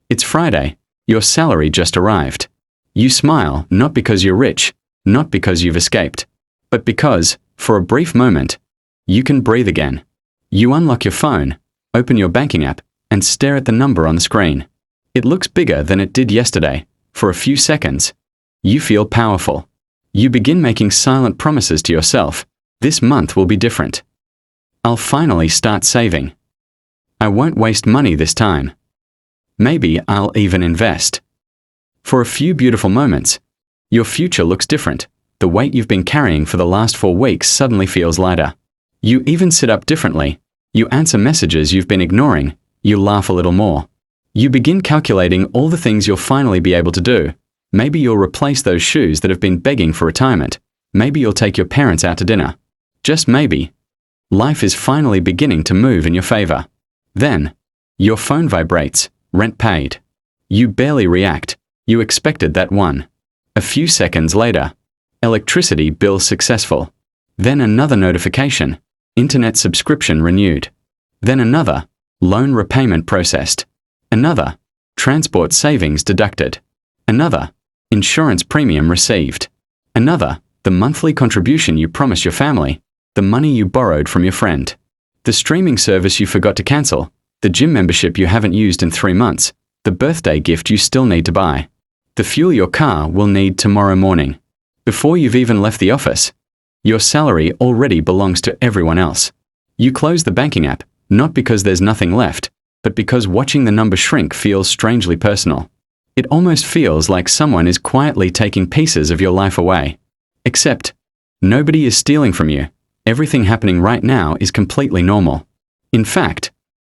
It's Friday. Your salary just arrived. You smile, not because you're rich, not because you've escaped, but because, for a brief moment, you can breathe again. You unlock your phone, open your banking app, and stare at the number on the screen. It looks bigger than it did yesterday. For a few seconds, you feel powerful. You begin making silent promises to yourself. This month will be different. I'll finally start saving. I won't waste money this time. Maybe I'll even invest. For a few beautiful moments, your future looks different. The weight you've been carrying for the last 4 weeks suddenly feels lighter. You even sit up differently. You answer messages you've been ignoring. You laugh a little more. You begin calculating all the things you'll finally be able to do. Maybe you'll replace those shoes that have been begging for retirement. Maybe you'll take your parents out to dinner. Just maybe. Life is finally beginning to move in your favor. Then, your phone vibrates. Rent paid. You barely react. You expected that one. A few seconds later, electricity bill successful. Then another notification. Internet subscription renewed. Then another. Loan repayment processed. Another. Transport savings deducted. Another. Insurance premium received. Another. The monthly contribution you promised your family. The money you borrowed from your friend. The streaming service you forgot to cancel. The gym membership you haven't used in 3 months. The birthday gift you still need to buy. The fuel your car will need tomorrow morning. Before you've even left the office, your salary already belongs to everyone else. You close the banking app, not because there's nothing left, but because watching the number shrink feels strangely personal. It almost feels like someone is quietly taking pieces of your life away. Except, nobody is stealing from you. Everything happening right now is completely normal. In fact,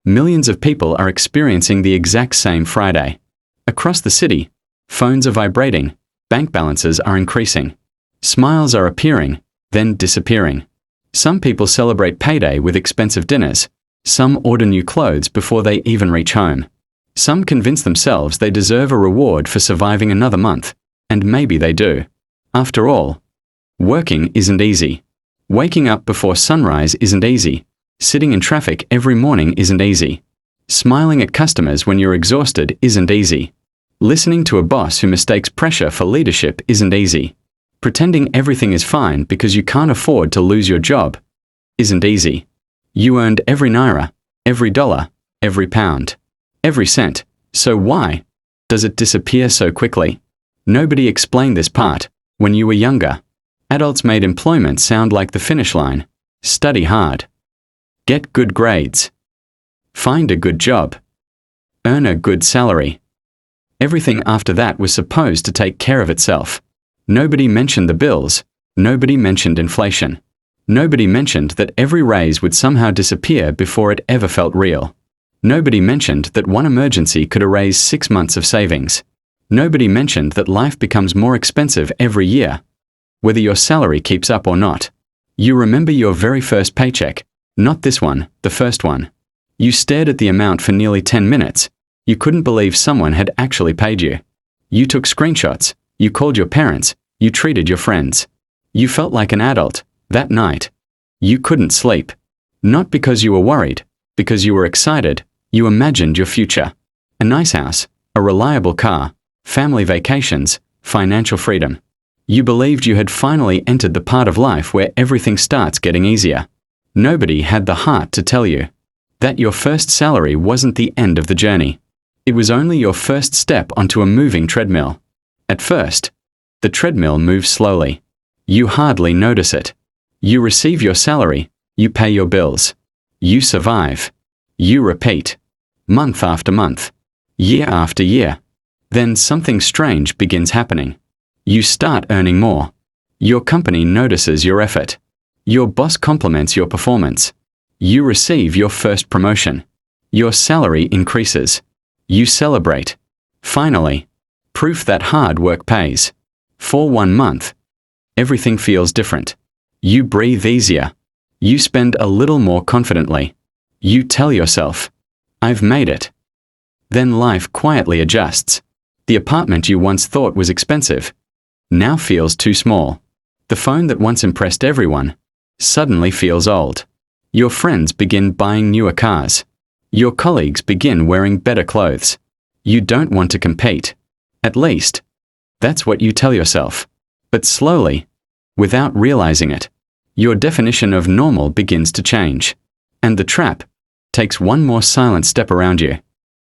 millions of people are experiencing the exact same Friday. Across the city, phones are vibrating, bank balances are increasing. Smiles are appearing, then disappearing. Some people celebrate payday with expensive dinners. Some order new clothes before they even reach home. Some convince themselves they deserve a reward for surviving another month, and maybe they do. After all, working isn't easy. Waking up before sunrise isn't easy. Sitting in traffic every morning isn't easy. Smiling at customers when you're exhausted isn't easy. Listening to a boss who mistakes pressure for leadership isn't easy. Pretending everything is fine because you can't afford to lose your job isn't easy. You earned every naira, every dollar, every pound, every cent. So why does it disappear so quickly? Nobody explained this part. When you were younger, adults made employment sound like the finish line. Study hard. Get good grades. Find a good job. Earn a good salary. Everything after that was supposed to take care of itself. Nobody mentioned the bills. Nobody mentioned inflation. Nobody mentioned that every raise would somehow disappear before it ever felt real. Nobody mentioned that one emergency could erase 6 months of savings. Nobody mentioned that life becomes more expensive every year, whether your salary keeps up or not. You remember your very first paycheck. Not this one, the first one. You stared at the amount for nearly 10 minutes. You couldn't believe someone had actually paid you. You took screenshots. You called your parents. You treated your friends. You felt like an adult. That night, you couldn't sleep. Not because you were worried, because you were excited. You imagined your future. A nice house, a reliable car, family vacations, financial freedom. You believed you had finally entered the part of life where everything starts getting easier. Nobody had the heart to tell you that your first salary wasn't the end of the journey. It was only your first step onto a moving treadmill. At first, the treadmill moves slowly. You hardly notice it. You receive your salary, you pay your bills. You survive. You repeat. Month after month. Year after year. Then something strange begins happening. You start earning more. Your company notices your effort. Your boss compliments your performance. You receive your first promotion. Your salary increases. You celebrate. Finally, proof that hard work pays. For 1 month, everything feels different. You breathe easier. You spend a little more confidently. You tell yourself, I've made it. Then life quietly adjusts. The apartment you once thought was expensive now feels too small. The phone that once impressed everyone suddenly feels old. Your friends begin buying newer cars. Your colleagues begin wearing better clothes. You don't want to compete. At least, that's what you tell yourself. But slowly, without realizing it, your definition of normal begins to change. And the trap takes one more silent step around you.